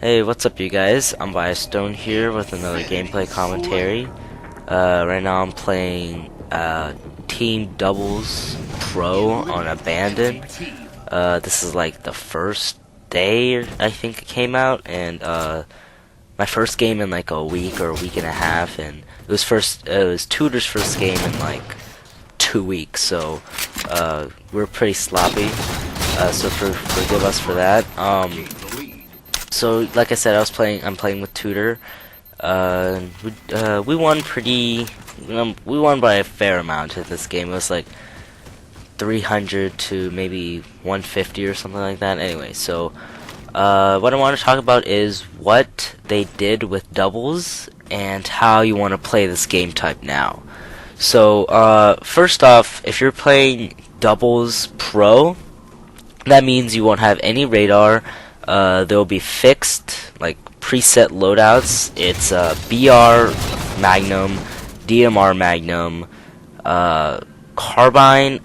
Hey, what's up you guys? UnbiasedStone here with another gameplay commentary. Right now I'm playing Team Doubles Pro on Abandon. This is like the first day, I think it came out, and my first game in like a week or a week and a half, and it was Tutor's first game in like 2 weeks, so we're pretty sloppy. So forgive us for that. So like I said, I'm playing with Tutor. We won we won by a fair amount in this game. It was like 300 to maybe 150 or something like that. Anyway, so what I want to talk about is what they did with doubles and how you want to play this game type now. So first off, if you're playing doubles pro, that means you won't have any radar. There will be fixed, like, preset loadouts. It's BR Magnum, DMR Magnum, Carbine.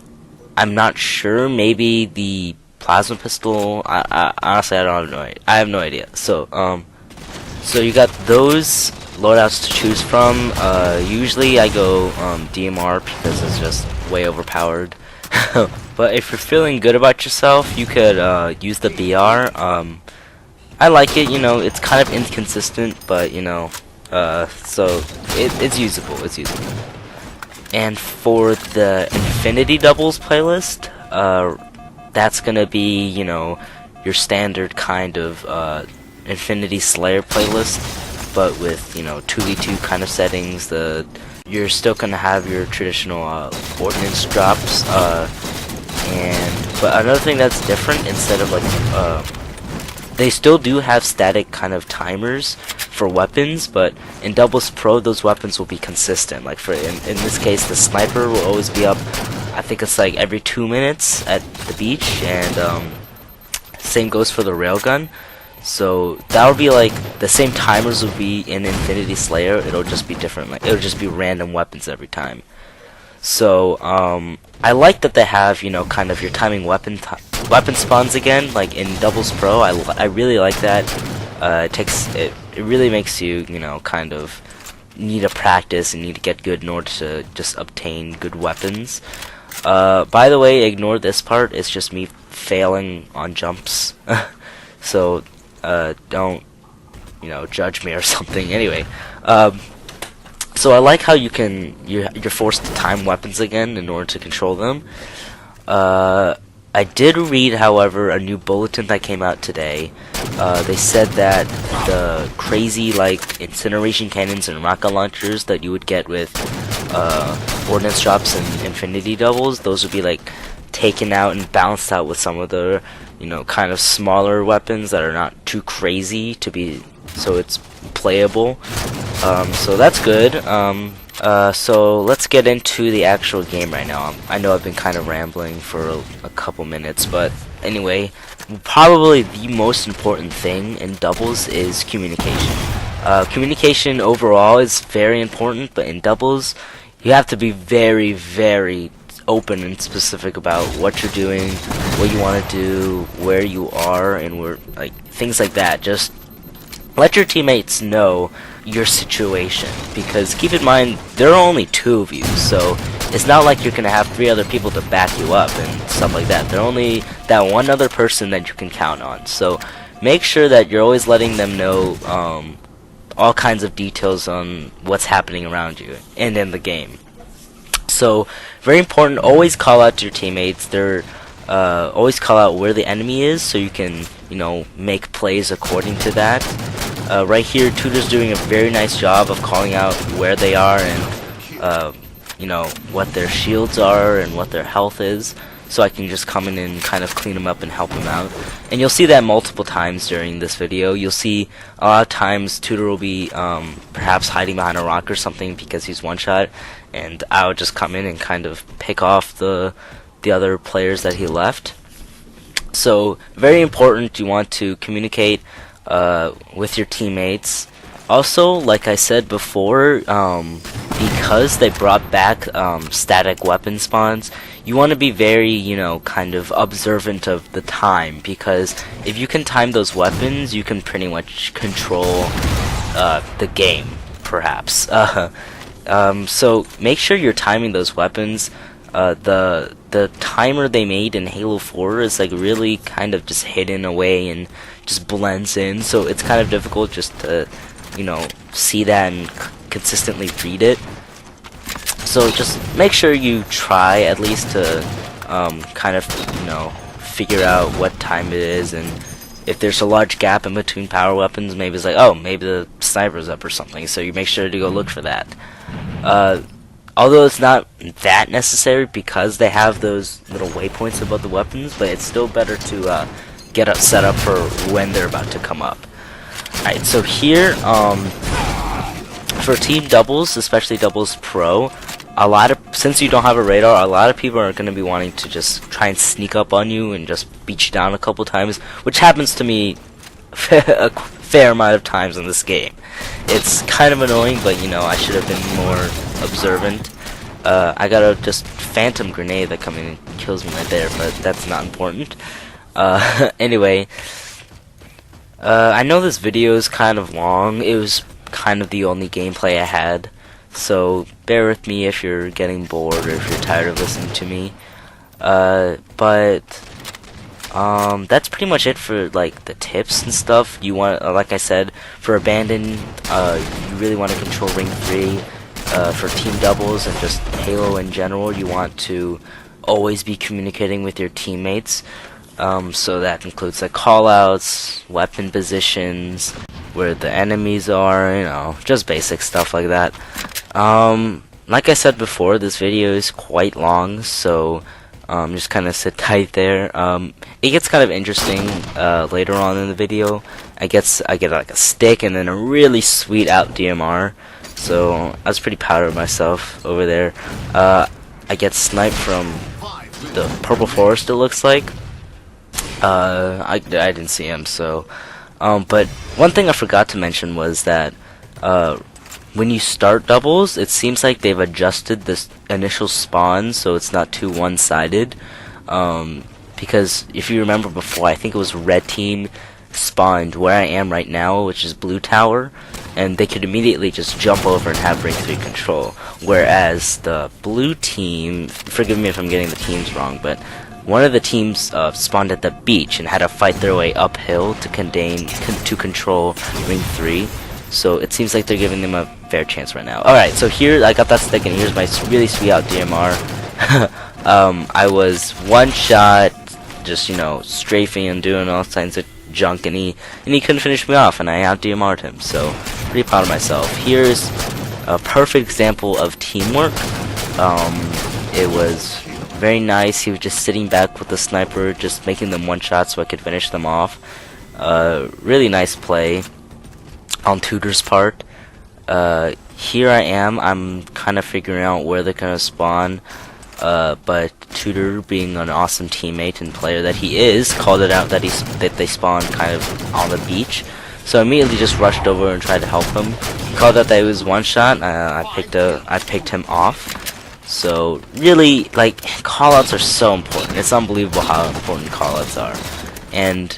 I'm not sure. Maybe the Plasma Pistol. I honestly, I have no idea. So you got those loadouts to choose from. Usually I go DMR because it's just way overpowered. But if you're feeling good about yourself, you could use the BR. I like it, you know, it's kind of inconsistent, but, you know, so it's usable, And for the Infinity Doubles playlist, that's gonna be, you know, your standard kind of Infinity Slayer playlist, but with, you know, 2v2 kind of settings. You're still gonna have your traditional ordnance drops, but another thing that's different, instead of like they still do have static kind of timers for weapons, but in Doubles Pro those weapons will be consistent. Like in this case, the sniper will always be up. I think it's like every 2 minutes at the beach, and same goes for the railgun. So that would be like the same timers would be in Infinity Slayer. It'll just be different. Like it'll just be random weapons every time. So I like that they have, you know, kind of your timing weapon spawns again, like in Doubles Pro. I really like that. It really makes you, you know, kind of need to practice and need to get good in order to just obtain good weapons. By the way, ignore this part. It's just me failing on jumps. So don't, you know, judge me or something. Anyway, so I like how you're forced to time weapons again in order to control them. I did read, however, a new bulletin that came out today. They said that the crazy, like, incineration cannons and rocket launchers that you would get with ordnance drops and Infinity Doubles, those would be like taken out and balanced out with some of the, you know, kind of smaller weapons that are not too crazy to be, so it's playable. So that's good. So let's get into the actual game right now. I know I've been kind of rambling for a couple minutes, but anyway, probably the most important thing in doubles is communication. Communication overall is very important, but in doubles, you have to be very, very open and specific about what you're doing, what you want to do, where you are, and like things like that. Just let your teammates know your situation, because keep in mind there are only 2 of you, so it's not like you're gonna have 3 other people to back you up and stuff like that. They're only that one other person that you can count on. So make sure that you're always letting them know all kinds of details on what's happening around you and in the game. So very important, always call out to your teammates. Always call out where the enemy is, so you can, you know, make plays according to that. Right here, Tutor's doing a very nice job of calling out where they are and, you know, what their shields are and what their health is, so I can just come in and kind of clean them up and help them out. And you'll see that multiple times during this video. You'll see a lot of times Tutor will be perhaps hiding behind a rock or something because he's one-shot, and I'll just come in and kind of pick off the other players that he left. So very important, you want to communicate with your teammates, Also, like I said before, because they brought back static weapon spawns, you want to be very, you know, kind of observant of the time, because if you can time those weapons, you can pretty much control the game, perhaps. So make sure you're timing those weapons. The timer they made in Halo 4 is like really kind of just hidden away and just blends in, so it's kind of difficult just to, you know, see that and consistently read it. So just make sure you try at least to kind of, you know, figure out what time it is, and if there's a large gap in between power weapons, maybe it's like, oh, maybe the sniper's up or something, so you make sure to go look for that. Although it's not that necessary because they have those little waypoints above the weapons, but it's still better to get up set up for when they're about to come up. Alright, so here, for team doubles, especially doubles pro, since you don't have a radar, a lot of people are going to be wanting to just try and sneak up on you and just beat you down a couple times, which happens to me a fair amount of times in this game. It's kind of annoying, but you know, I should have been more observant. I got a just phantom grenade that comes in and kills me right there, but that's not important. Anyway, I know this video is kind of long. It was kind of the only gameplay I had, so bear with me if you're getting bored or if you're tired of listening to me. But that's pretty much it for like the tips and stuff. You want, like I said, for abandon, you really want to control ring 3. For team doubles and just Halo in general, you want to always be communicating with your teammates. So that includes like callouts, weapon positions, where the enemies are, you know, just basic stuff like that. Like I said before, this video is quite long, so just kind of sit tight there. It gets kind of interesting later on in the video. I get like a stick and then a really sweet out DMR. So I was pretty proud of myself over there. I get sniped from the purple forest, it looks like. I didn't see him, so but one thing I forgot to mention was that when you start doubles, it seems like they've adjusted this initial spawn so it's not too one-sided, because if you remember before, I think it was red team spawned where I am right now, which is blue tower, and they could immediately just jump over and have ring 3 control, whereas the blue team, forgive me if I'm getting the teams wrong, but one of the teams spawned at the beach and had to fight their way uphill to control ring 3. So it seems like they're giving them a fair chance right now. Alright, so here I got that stick, and here's my really sweet out DMR. I was one shot, just, you know, strafing and doing all kinds of junk, and he couldn't finish me off, and I out DMR'd him. So pretty proud of myself. Here's a perfect example of teamwork. It was very nice. He was just sitting back with the sniper, just making them one shot so I could finish them off. Really nice play on Tutor's part. Here I am. I'm kind of figuring out where they're gonna spawn. But Tutor, being an awesome teammate and player that he is, called it out that they spawned kind of on the beach. So I immediately just rushed over and tried to help him. He called out that it was one shot. I picked him off. So really, like, callouts are so important. It's unbelievable how important callouts are. And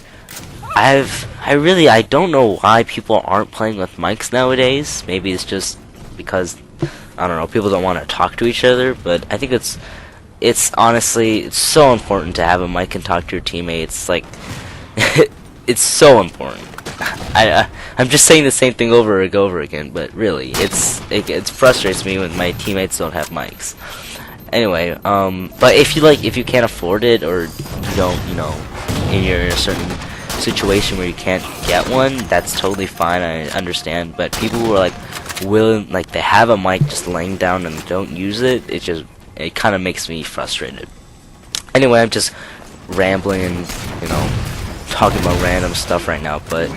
I don't know why people aren't playing with mics nowadays. Maybe it's just because, I don't know, people don't want to talk to each other, but I think it's honestly, it's so important to have a mic and talk to your teammates. Like, it's so important. I'm just saying the same thing over and over again, but really, it frustrates me when my teammates don't have mics. Anyway, but if you can't afford it, or you don't, you know, you're in a certain situation where you can't get one, that's totally fine. I understand. But people who are like willing, like they have a mic just laying down and don't use it, it kind of makes me frustrated. Anyway, I'm just rambling and, you know, talking about random stuff right now, but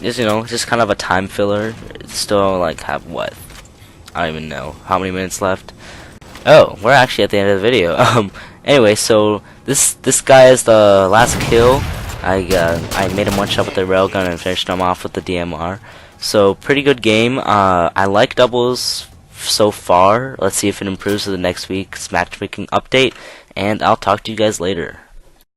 just, you know, just kind of a time filler. It's still like have what? I don't even know how many minutes left. Oh, we're actually at the end of the video. Anyway, so this guy is the last kill. I made him one shot with the railgun and finished him off with the DMR. So pretty good game. I like doubles so far. Let's see if it improves in the next week's matchmaking update, and I'll talk to you guys later.